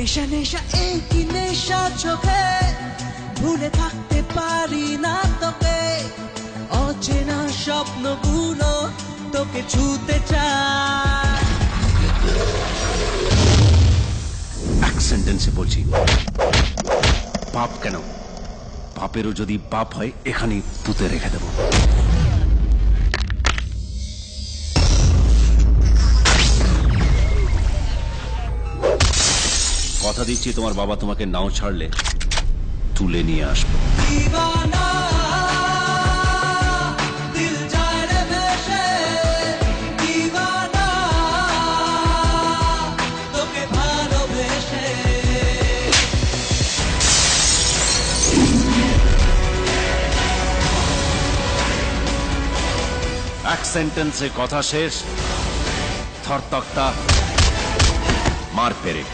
নেশা নেশা একই নেশা চোখে, ভুলে থাকতে পারি না তোকে। অচেনা স্বপ্নগুলো তোকে ছুতে চায়। এক সেন্টেন্সে বলছি, পাপ কেন? পাপেরও যদি পাপ হয় এখানেই পুঁতে রেখে দেব। কথা দিচ্ছি, তোমার বাবা তোমাকে নাও ছাড়লে তুলে নিয়ে আসবো। এক সেন্টেন্সে কথা শেষ, থরতক্তা মার পেরে।